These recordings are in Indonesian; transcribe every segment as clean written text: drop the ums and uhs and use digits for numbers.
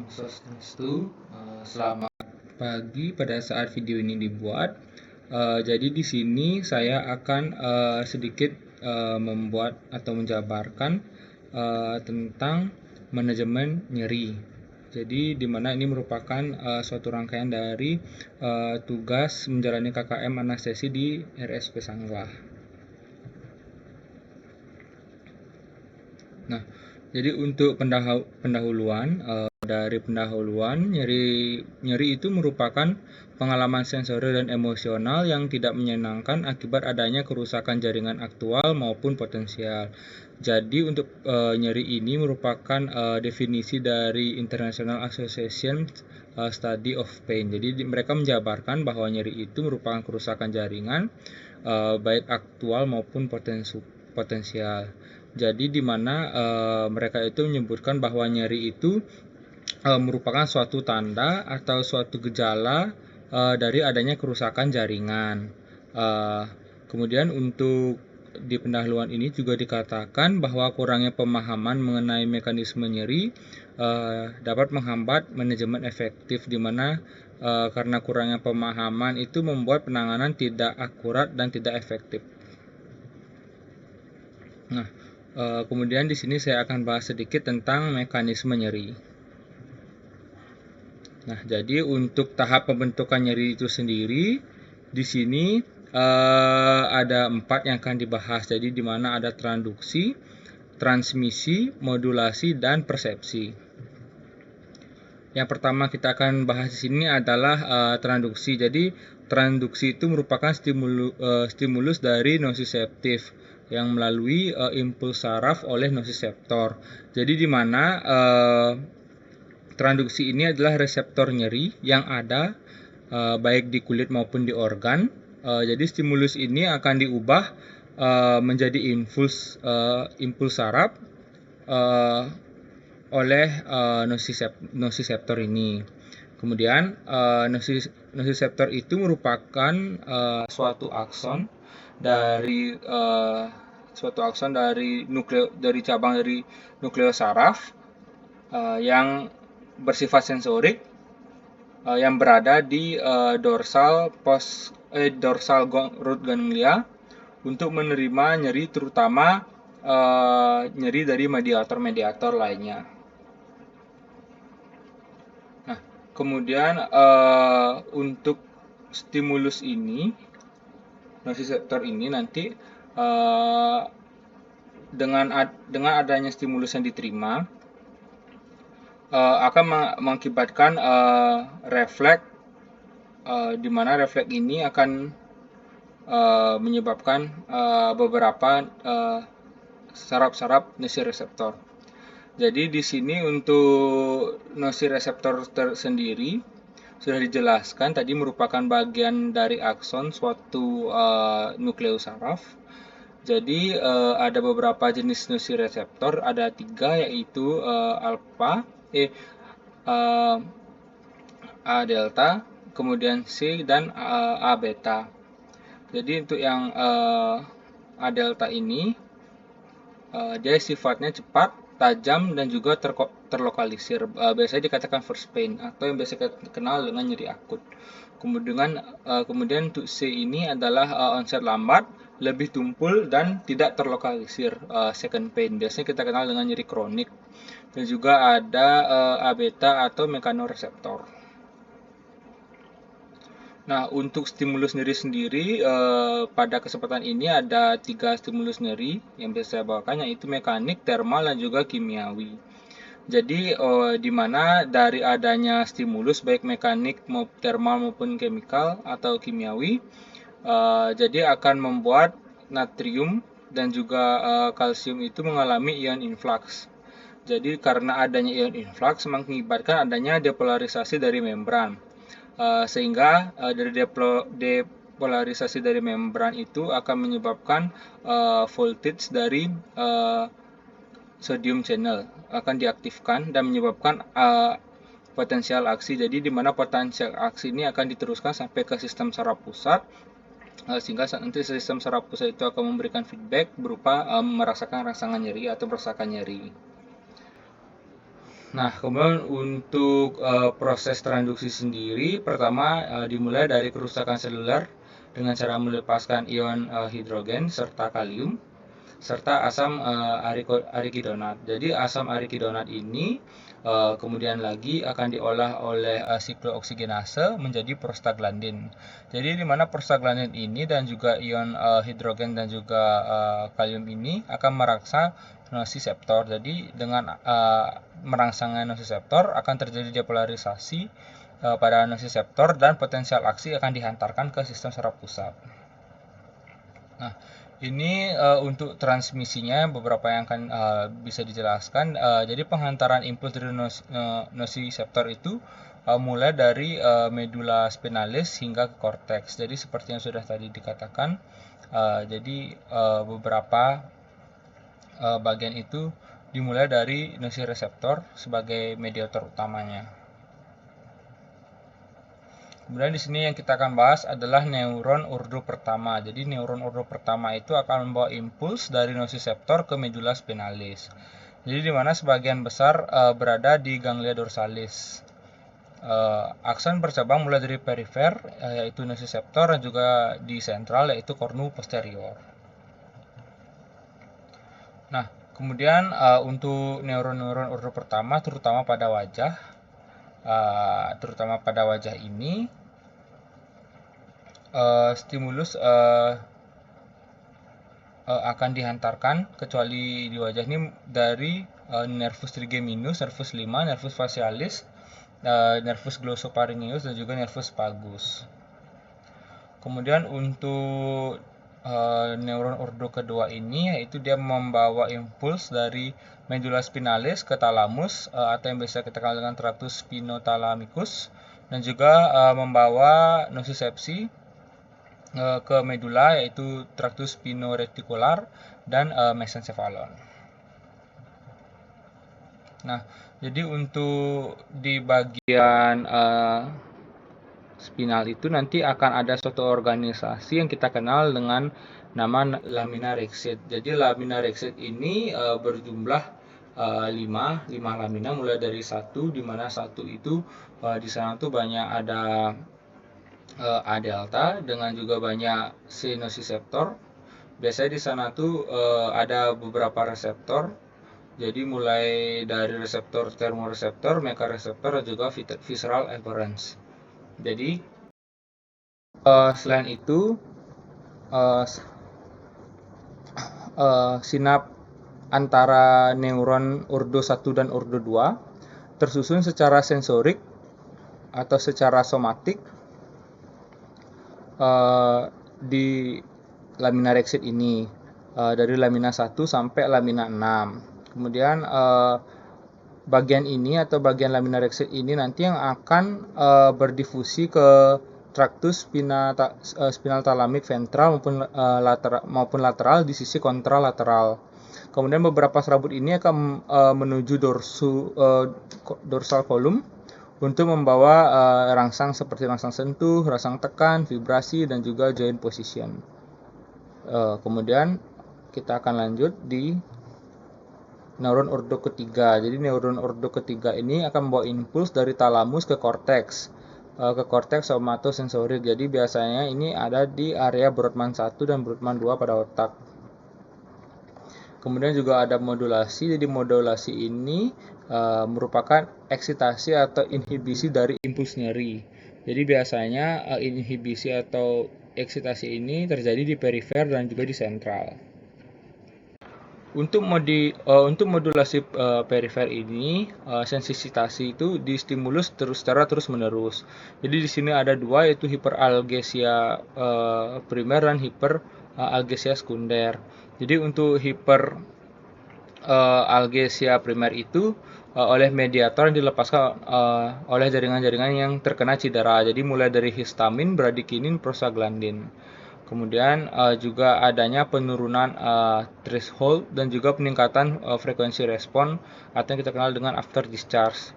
Swastiastu. Selamat pagi pada saat video ini dibuat. Jadi di sini saya akan sedikit membuat atau menjabarkan tentang manajemen nyeri. Jadi di mana ini merupakan suatu rangkaian dari tugas menjalani KKM anestesi di RSUP Sanglah. Nah, jadi untuk pendahuluan, nyeri itu merupakan pengalaman sensori dan emosional yang tidak menyenangkan akibat adanya kerusakan jaringan aktual maupun potensial. Jadi untuk nyeri ini merupakan definisi dari International Association Study of Pain. Jadi mereka menjabarkan bahwa nyeri itu merupakan kerusakan jaringan baik aktual maupun potensial. Jadi di mana mereka itu menyebutkan bahwa nyeri itu merupakan suatu tanda atau suatu gejala dari adanya kerusakan jaringan. Kemudian untuk di pendahuluan ini juga dikatakan bahwa kurangnya pemahaman mengenai mekanisme nyeri dapat menghambat manajemen efektif, di mana karena kurangnya pemahaman itu membuat penanganan tidak akurat dan tidak efektif. Nah, kemudian di sini saya akan bahas sedikit tentang mekanisme nyeri. Nah, jadi untuk tahap pembentukan nyeri itu sendiri, di sini ada 4 yang akan dibahas. Jadi di mana ada transduksi, transmisi, modulasi, dan persepsi. Yang pertama kita akan bahas di sini adalah transduksi. Jadi transduksi itu merupakan stimulus dari nosiceptif yang melalui impuls saraf oleh nosiseptor. Jadi di mana transduksi ini adalah reseptor nyeri yang ada baik di kulit maupun di organ. Jadi stimulus ini akan diubah menjadi impuls saraf oleh nosiseptor ini. Kemudian nosiseptor itu merupakan suatu akson dari cabang dari nukleus saraf yang bersifat sensorik yang berada di dorsal root ganglia untuk menerima nyeri, terutama nyeri dari mediator lainnya. Nah, kemudian untuk stimulus ini, nosiseptor ini nanti dengan adanya stimulus yang diterima akan mengakibatkan refleks, di mana refleks ini akan menyebabkan beberapa saraf-saraf nosireseptor. Jadi di sini untuk nosireseptor tersendiri sudah dijelaskan tadi merupakan bagian dari akson suatu nukleus saraf. Jadi ada beberapa jenis nosireseptor, ada 3, yaitu A delta, kemudian C, dan A beta. Jadi untuk yang A delta ini dia sifatnya cepat, tajam, dan juga terlokalisir. Biasanya dikatakan first pain atau yang biasa dikenal dengan nyeri akut. Kemudian untuk C ini adalah onset lambat, lebih tumpul, dan tidak terlokalisir, second pain. Biasanya kita kenal dengan nyeri kronik. Dan juga ada A beta atau mekanoreseptor. Nah, untuk stimulus nyeri sendiri, pada kesempatan ini ada 3 stimulus nyeri yang bisa saya bawakan, yaitu mekanik, termal, dan juga kimiawi. Jadi di mana dari adanya stimulus baik mekanik, termal maupun chemical atau kimiawi, jadi akan membuat natrium dan juga kalsium itu mengalami ion influx. Jadi karena adanya ion influx mengakibatkan adanya depolarisasi dari membran. Sehingga dari depolarisasi dari membran itu akan menyebabkan voltage dari sodium channel akan diaktifkan dan menyebabkan potensial aksi. Jadi di mana potensial aksi ini akan diteruskan sampai ke sistem saraf pusat, sehingga nanti sistem saraf pusat itu akan memberikan feedback berupa merasakan rangsangan nyeri atau merasakan nyeri. Nah, kemudian untuk proses transduksi sendiri, pertama dimulai dari kerusakan seluler dengan cara melepaskan ion hidrogen serta kalium serta asam arikidonat. Jadi asam arikidonat ini kemudian lagi akan diolah oleh siklooksigenase menjadi prostaglandin. Jadi di mana prostaglandin ini dan juga ion hidrogen dan juga kalium ini akan meraksa nosiseptor. Jadi dengan merangsangnya nosiseptor akan terjadi depolarisasi pada nosiseptor dan potensial aksi akan dihantarkan ke sistem saraf pusat. Nah, ini untuk transmisinya beberapa yang akan bisa dijelaskan. Jadi penghantaran impuls dari nosiseptor itu mulai dari medula spinalis hingga ke korteks. Jadi seperti yang sudah tadi dikatakan, jadi beberapa bagian itu dimulai dari nosireseptor sebagai mediator utamanya. Kemudian di sini yang kita akan bahas adalah neuron ordo pertama. Jadi neuron ordo pertama itu akan membawa impuls dari nosiseptor ke medula spinalis. Jadi di mana sebagian besar berada di ganglia dorsalis. Akson bercabang mulai dari perifer yaitu nosiseptor dan juga di sentral yaitu kornu posterior. Nah, kemudian untuk neuron-neuron ordo pertama terutama pada wajah ini stimulus akan dihantarkan kecuali di wajah ini dari nervus trigeminus, nervus 5, nervus facialis, nervus glossopharyngeus dan juga nervus vagus. Kemudian untuk neuron ordo kedua ini yaitu dia membawa impuls dari medula spinalis ke thalamus atau yang biasa kita kenal dengan tractus spinothalamicus dan juga membawa nosisepsi ke medula yaitu tractus spinoretikular dan mesencephalon. Nah, jadi untuk di bagian spinal itu nanti akan ada suatu organisasi yang kita kenal dengan nama lamina rexate. Jadi lamina rexate ini berjumlah 5 lamina mulai dari 1, di mana 1 itu di sana tuh banyak ada A delta dengan juga banyak sinosiseptor. Biasanya di sana tuh ada beberapa reseptor. Jadi mulai dari reseptor termoreseptor, mekareseptor dan juga visceral efferents. Jadi selain itu sinap antara neuron ordo 1 dan ordo 2 tersusun secara sensorik atau secara somatik di lamina rexate ini dari lamina 1 sampai lamina 6. Kemudian bagian ini atau bagian lamina rexate ini nanti yang akan berdifusi ke tractus spinal thalamic ventral maupun lateral di sisi kontralateral. Kemudian beberapa serabut ini akan menuju dorsal column untuk membawa rangsang seperti rangsang sentuh, rangsang tekan, vibrasi, dan juga joint position. Kemudian kita akan lanjut di neuron ordo ketiga. Jadi neuron ordo ketiga ini akan membawa impuls dari thalamus ke korteks somatosensorik. Jadi biasanya ini ada di area Brodmann 1 dan Brodmann 2 pada otak. Kemudian juga ada modulasi. Jadi modulasi ini merupakan eksitasi atau inhibisi dari impuls nyeri. Jadi biasanya inhibisi atau eksitasi ini terjadi di perifer dan juga di sentral. Untuk modulasi perifer ini sensitasi itu distimulus secara terus-menerus. Jadi di sini ada dua yaitu hiperalgesia primer dan hiperalgesia sekunder. Jadi untuk hiperalgesia primer itu oleh mediator yang dilepaskan oleh jaringan-jaringan yang terkena cedera. Jadi mulai dari histamin, bradikinin, prostaglandin. Kemudian juga adanya penurunan threshold dan juga peningkatan frekuensi respon atau yang kita kenal dengan after discharge.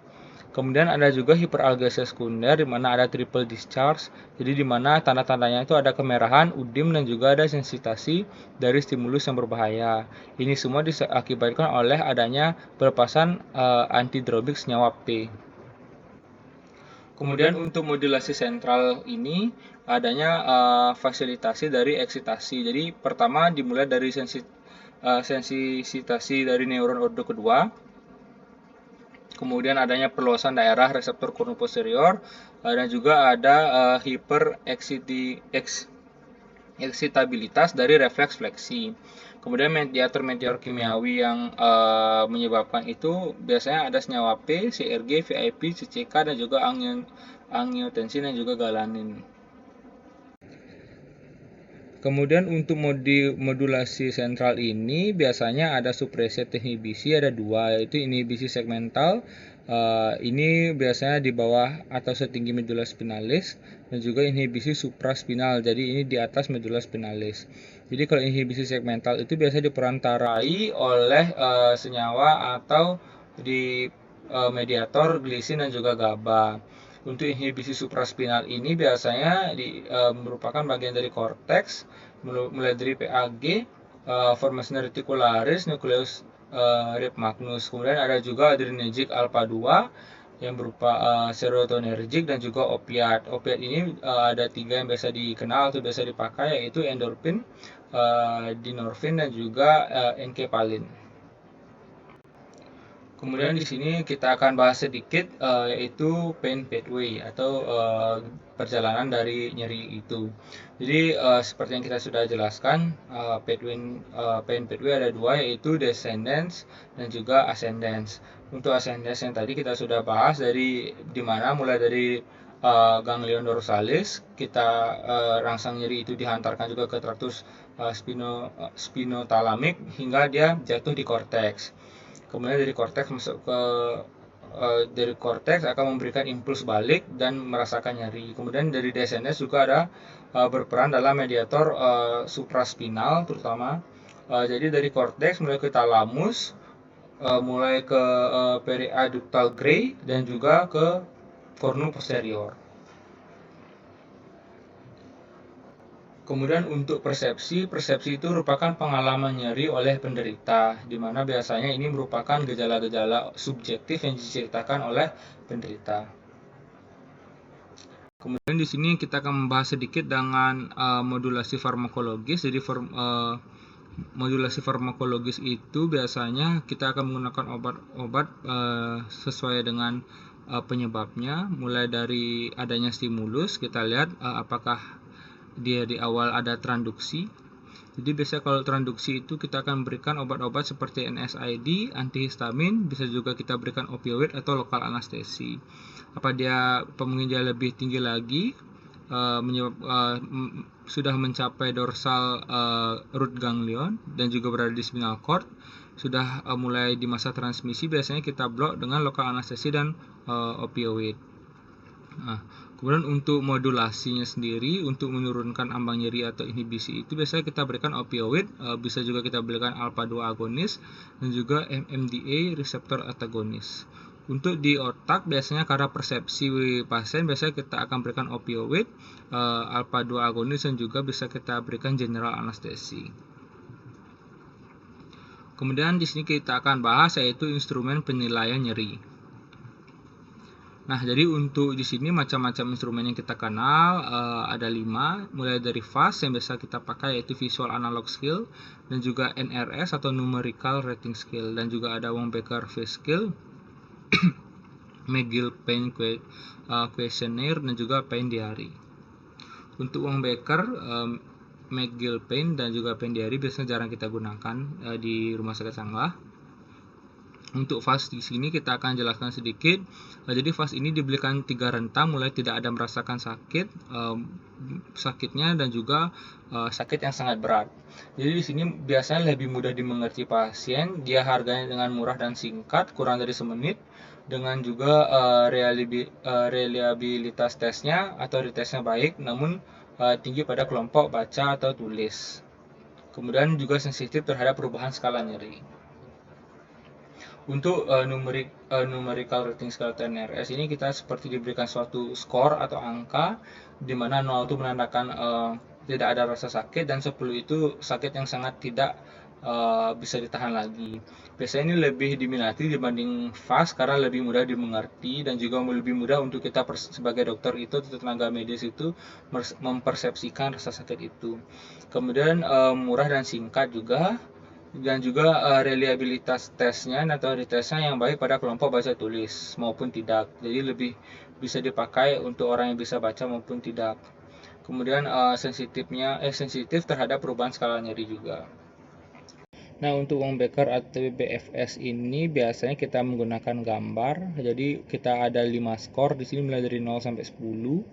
Kemudian ada juga hiperalgesia sekunder di mana ada triple discharge. Jadi di mana tanda-tandanya itu ada kemerahan, udim dan juga ada sensitasi dari stimulus yang berbahaya. Ini semua diakibatkan oleh adanya pelepasan antidrobik senyawa P. Kemudian untuk modulasi sentral ini adanya fasilitasi dari eksitasi. Jadi pertama dimulai dari sensitasi dari neuron ordo kedua. Kemudian adanya perluasan daerah reseptor kornu posterior dan juga ada eksitabilitas dari refleks fleksi. Kemudian mediator-mediator kimiawi yang menyebabkan itu biasanya ada senyawa P, CRG, VIP, CCK dan juga angiotensin dan juga galanin. Kemudian untuk modulasi sentral ini biasanya ada supresi atau inhibisi, ada dua, yaitu inhibisi segmental. Ini biasanya di bawah atau setinggi medula spinalis, dan juga inhibisi supraspinal, jadi ini di atas medula spinalis. Jadi kalau inhibisi segmental itu biasanya diperantarai oleh senyawa atau di mediator glisin dan juga GABA. Untuk inhibisi supraspinal ini biasanya merupakan bagian dari korteks, mulai dari PAG, formation reticularis, nucleus rib magnus. Kemudian ada juga adrenergic alpha 2 yang berupa serotonergic dan juga opiat. Opiat ini ada 3 yang biasa dikenal atau biasa dipakai, yaitu endorfin, dinorfin dan juga enkepalin. Kemudian di sini kita akan bahas sedikit yaitu pain pathway atau perjalanan dari nyeri itu. Jadi seperti yang kita sudah jelaskan, pain pathway ada dua, yaitu descendants dan juga ascendants. Untuk ascendants yang tadi kita sudah bahas dari dimana mulai dari ganglion dorsalis, kita rangsang nyeri itu dihantarkan juga ke traktus spinotalamik hingga dia jatuh di korteks. Kemudian dari korteks masuk ke dari korteks akan memberikan impuls balik dan merasakan nyeri. Kemudian dari descendens juga ada berperan dalam mediator supraspinal terutama. Jadi dari korteks mulai ke thalamus, mulai ke periaductal gray dan juga ke kornu posterior. Kemudian untuk persepsi itu merupakan pengalaman nyeri oleh penderita, di mana biasanya ini merupakan gejala-gejala subjektif yang diceritakan oleh penderita. Kemudian di sini kita akan membahas sedikit dengan modulasi farmakologis. Jadi modulasi farmakologis itu biasanya kita akan menggunakan obat-obat sesuai dengan penyebabnya. Mulai dari adanya stimulus, kita lihat apakah dia di awal ada transduksi. Jadi biasanya kalau transduksi itu kita akan berikan obat-obat seperti NSAID, antihistamin, bisa juga kita berikan opioid atau lokal anestesi. Apa dia pemungkin lebih tinggi lagi, sudah mencapai dorsal root ganglion dan juga berada di spinal cord, sudah mulai di masa transmisi, biasanya kita blok dengan lokal anestesi dan opioid. Nah, kemudian untuk modulasinya sendiri, untuk menurunkan ambang nyeri atau inhibisi itu biasanya kita berikan opioid, bisa juga kita berikan alpha 2 agonis dan juga MMDA reseptor antagonis. Untuk di otak biasanya karena persepsi pasien biasanya kita akan berikan opioid, alpha 2 agonis dan juga bisa kita berikan general anestesi. Kemudian di sini kita akan bahas yaitu instrumen penilaian nyeri. Nah, jadi untuk di sini macam-macam instrumen yang kita kenal ada 5, mulai dari VAS yang biasa kita pakai yaitu Visual Analog Scale, dan juga NRS atau Numerical Rating Scale, dan juga ada Wong-Baker Face Scale, McGill Pain Questionnaire, dan juga Pain Diary. Untuk Wong-Baker, McGill Pain dan juga Pain Diary biasanya jarang kita gunakan di rumah sakit Sanglah. Untuk VAS di sini kita akan jelaskan sedikit. Jadi VAS ini diberikan 3 rentang, mulai tidak ada merasakan sakitnya dan juga sakit yang sangat berat. Jadi di sini biasanya lebih mudah dimengerti pasien. Dia harganya dengan murah dan singkat, kurang dari semenit, dengan juga reliabilitas tesnya atau retestnya baik, namun tinggi pada kelompok baca atau tulis. Kemudian juga sensitif terhadap perubahan skala nyeri. Untuk numerical rating scale TNRS ini kita seperti diberikan suatu skor atau angka di mana 0 itu menandakan tidak ada rasa sakit dan 10 itu sakit yang sangat tidak bisa ditahan lagi. Biasanya ini lebih diminati dibanding fast karena lebih mudah dimengerti dan juga lebih mudah untuk kita sebagai dokter itu atau tenaga medis itu mempersepsikan rasa sakit itu. Kemudian murah dan singkat juga, dan juga reliabilitas tesnya atau retesnya yang baik pada kelompok baca tulis maupun tidak, jadi lebih bisa dipakai untuk orang yang bisa baca maupun tidak. Kemudian sensitif terhadap perubahan skala nyeri juga. Nah, untuk uang Becker atau BFS ini biasanya kita menggunakan gambar. Jadi kita ada 5 skor di sini mulai dari 0 sampai 10.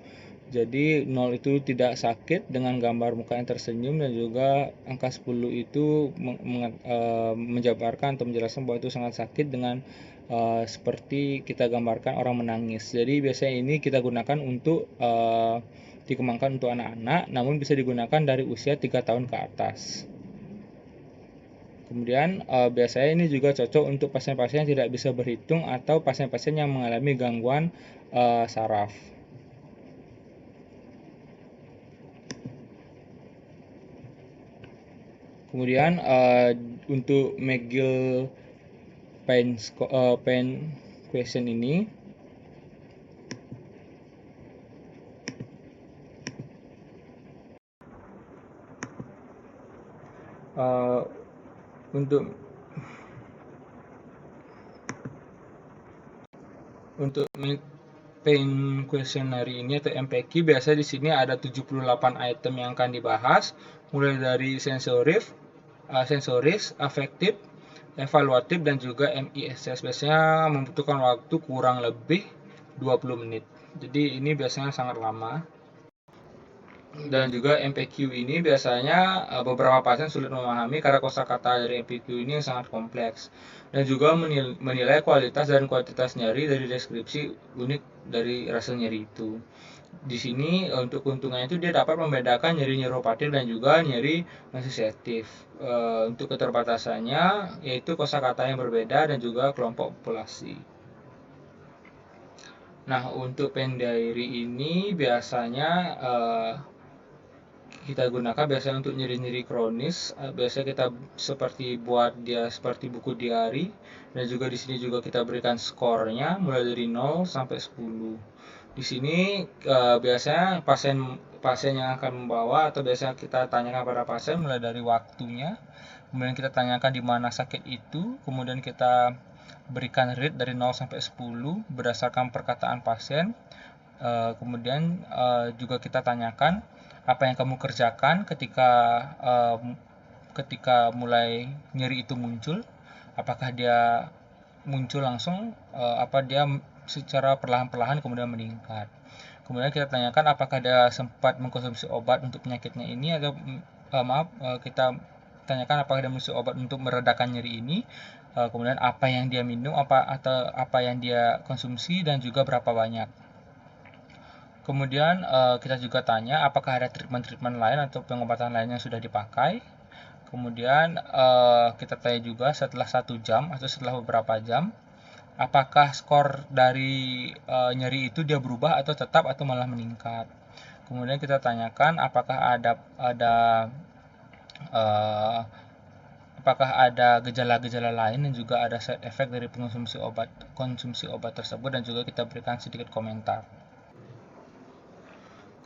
Jadi 0 itu tidak sakit dengan gambar muka yang tersenyum, dan juga angka 10 itu menjabarkan atau menjelaskan bahwa itu sangat sakit dengan seperti kita gambarkan orang menangis. Jadi biasanya ini kita gunakan untuk dikembangkan untuk anak-anak, namun bisa digunakan dari usia 3 tahun ke atas. Kemudian biasanya ini juga cocok untuk pasien-pasien yang tidak bisa berhitung atau pasien-pasien yang mengalami gangguan saraf. Kemudian untuk McGill pain question ini untuk pain questionnaire ini atau MPQ, biasa di sini ada 78 item yang akan dibahas, mulai dari sensoris, afektif, evaluatif, dan juga MISS. Biasanya membutuhkan waktu kurang lebih 20 menit. Jadi ini biasanya sangat lama. Dan juga MPQ ini biasanya beberapa pasien sulit memahami karena kosakata dari MPQ ini sangat kompleks, dan juga menilai kualitas dan kuantitas nyeri dari deskripsi unik dari rasa nyeri itu. Di sini untuk keuntungannya itu dia dapat membedakan nyeri neuropatik dan juga nyeri sensitif. Untuk keterbatasannya yaitu kosakata yang berbeda dan juga kelompok populasi. Nah, untuk pen diary ini biasanya kita gunakan biasanya untuk nyeri-nyeri kronis. Biasanya kita seperti buat dia seperti buku diary, dan juga di sini juga kita berikan skornya mulai dari 0 sampai 10. Di sini biasanya pasien yang akan membawa, atau biasanya kita tanyakan pada pasien mulai dari waktunya, kemudian kita tanyakan di mana sakit itu, kemudian kita berikan rate dari 0 sampai 10 berdasarkan perkataan pasien. Kemudian juga kita tanyakan apa yang kamu kerjakan ketika mulai nyeri itu muncul. Apakah dia muncul langsung, apa dia secara perlahan-perlahan kemudian meningkat. Kemudian kita tanyakan apakah dia sempat mengkonsumsi obat untuk penyakitnya ini, atau kita tanyakan apakah dia mengkonsumsi obat untuk meredakan nyeri ini. Kemudian apa yang dia minum, atau apa yang dia konsumsi, dan juga berapa banyak. Kemudian kita juga tanya apakah ada treatment lain atau pengobatan lain yang sudah dipakai. Kemudian kita tanya juga setelah 1 jam atau setelah beberapa jam, apakah skor dari nyeri itu dia berubah atau tetap atau malah meningkat. Kemudian kita tanyakan apakah ada gejala-gejala lain dan juga ada side effect dari konsumsi obat tersebut, dan juga kita berikan sedikit komentar.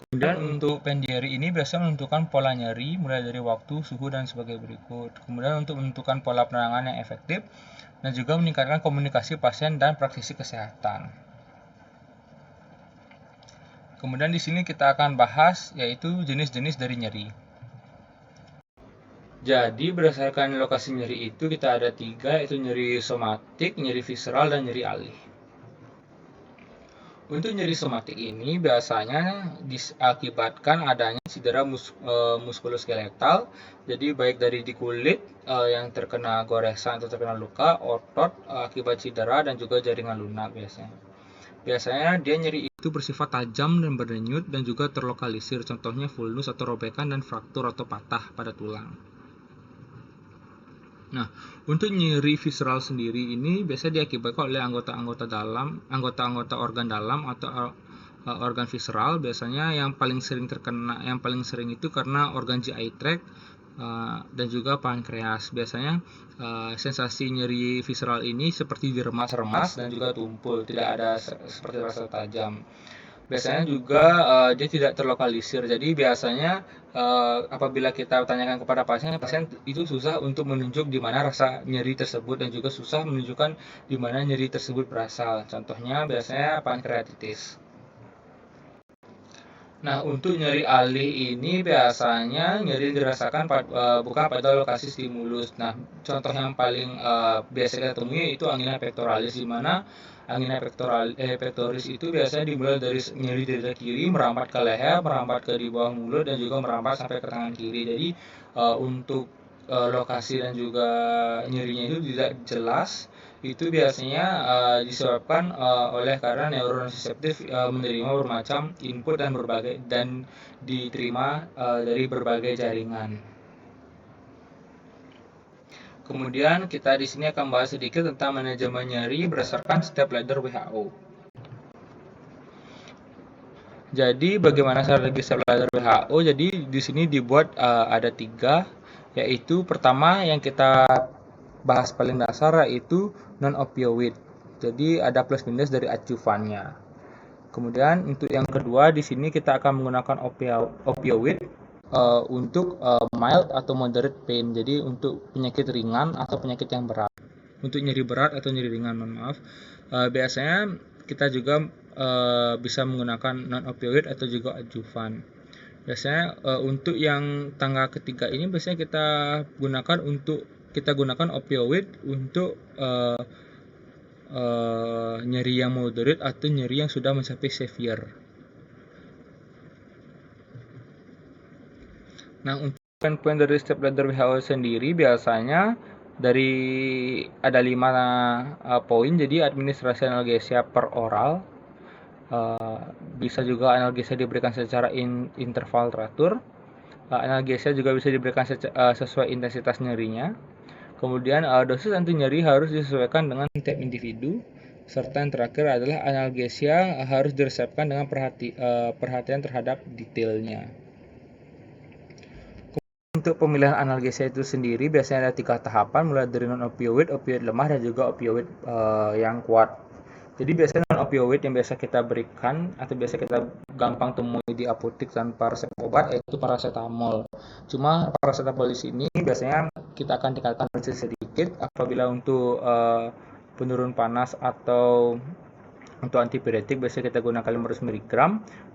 Kemudian untuk pen diary ini biasanya menentukan pola nyeri mulai dari waktu, suhu, dan sebagai berikut. Kemudian untuk menentukan pola penanganan yang efektif dan juga meningkatkan komunikasi pasien dan praktisi kesehatan. Kemudian di sini kita akan bahas yaitu jenis-jenis dari nyeri. Jadi berdasarkan lokasi nyeri itu kita ada 3, yaitu nyeri somatik, nyeri visceral, dan nyeri alih. Untuk nyeri somatik ini biasanya diakibatkan adanya cedera muskuloskeletal, jadi baik dari di kulit yang terkena goresan atau terkena luka, otot akibat cedera, dan juga jaringan lunak biasanya. Biasanya dia nyeri itu bersifat tajam dan berdenyut dan juga terlokalisir, contohnya vulnus atau robekan dan fraktur atau patah pada tulang. Nah, untuk nyeri visceral sendiri ini biasanya diakibatkan oleh anggota-anggota organ dalam atau organ visceral. Biasanya yang paling sering itu karena organ GI tract dan juga pankreas. Biasanya sensasi nyeri visceral ini seperti diremas-remas dan juga tumpul, tidak ada seperti rasa tajam. Biasanya juga dia tidak terlokalisir. Jadi biasanya apabila kita tanyakan kepada pasien itu susah untuk menunjuk di mana rasa nyeri tersebut dan juga susah menunjukkan di mana nyeri tersebut berasal. Contohnya biasanya pankreatitis. Nah, untuk nyeri alih ini biasanya nyeri dirasakan bukan pada lokasi stimulus. Nah, contoh yang paling biasa kita temui itu angina pectoralis, di mana angina pectoris itu biasanya dimulai dari nyeri di dada kiri, merambat ke leher, merambat ke di bawah mulut, dan juga merambat sampai ke tangan kiri. Jadi untuk lokasi dan juga nyerinya itu tidak jelas. Itu biasanya disebabkan oleh karena neuron reseptif menerima bermacam input dan diterima dari berbagai jaringan. Kemudian kita di sini akan bahas sedikit tentang manajemen nyeri berdasarkan step ladder WHO. Jadi bagaimana strategi step ladder WHO? Jadi di sini dibuat ada 3, yaitu pertama yang kita bahas paling dasar yaitu non-opioid. Jadi ada plus minus dari acuannya. Kemudian untuk yang kedua di sini kita akan menggunakan opioid untuk mild atau moderate pain. Jadi untuk penyakit ringan atau penyakit yang berat. Untuk nyeri berat atau nyeri ringan, biasanya kita juga bisa menggunakan non-opioid atau juga adjuvan. Biasanya untuk yang tangga ketiga ini biasanya kita gunakan opioid untuk nyeri yang moderate atau nyeri yang sudah mencapai severe. Nah, untuk poin dari step ladder WHO sendiri biasanya ada 5 poin. Jadi administrasi analgesia per oral, bisa juga analgesia diberikan secara interval teratur. Analgesia juga bisa diberikan sesuai intensitas nyerinya. Kemudian dosis anti nyeri harus disesuaikan dengan tiap individu. Serta yang terakhir adalah analgesia harus diresepkan dengan perhatian terhadap detailnya. Untuk pemilihan analgesia itu sendiri biasanya ada 3 tahapan, mulai dari non-opioid, opioid lemah, dan juga opioid yang kuat. Jadi biasanya non-opioid yang biasa kita berikan atau biasa kita gampang temui di apotek tanpa resep obat yaitu paracetamol. Cuma paracetamol di sini biasanya kita akan tingkatkan dosis sedikit apabila untuk penurun panas atau untuk antipiretik biasanya kita gunakan 500 mg.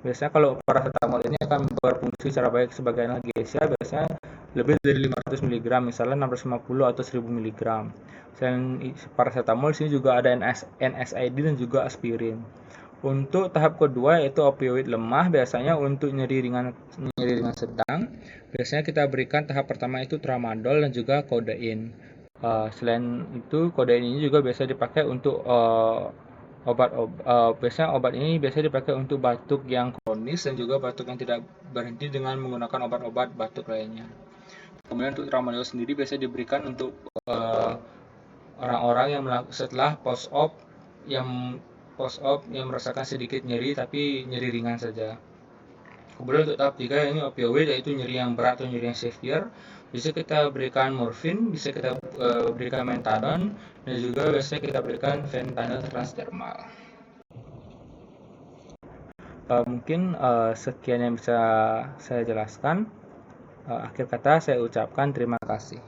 Biasanya kalau paracetamol ini akan berfungsi secara baik sebagai analgesia biasanya lebih dari 500 mg, misalnya 650 atau 1000 mg. Selain paracetamol, di sini juga ada NSAID dan juga aspirin. Untuk tahap kedua yaitu opioid lemah, biasanya untuk nyeri ringan sedang, biasanya kita berikan tahap pertama itu tramadol dan juga kodein. Selain itu, kodein ini juga biasa dipakai untuk biasanya obat ini biasa dipakai untuk batuk yang kronis dan juga batuk yang tidak berhenti dengan menggunakan obat-obat batuk lainnya. Kemudian untuk tramadol sendiri biasa diberikan untuk orang-orang yang setelah post-op yang merasakan sedikit nyeri tapi nyeri ringan saja. Kemudian untuk tahap 3 ini opioid yaitu nyeri yang berat atau nyeri yang severe. Bisa kita berikan morfin, bisa kita berikan methadone, dan juga biasanya kita berikan fentanyl transdermal. Mungkin sekian yang bisa saya jelaskan. Akhir kata saya ucapkan terima kasih.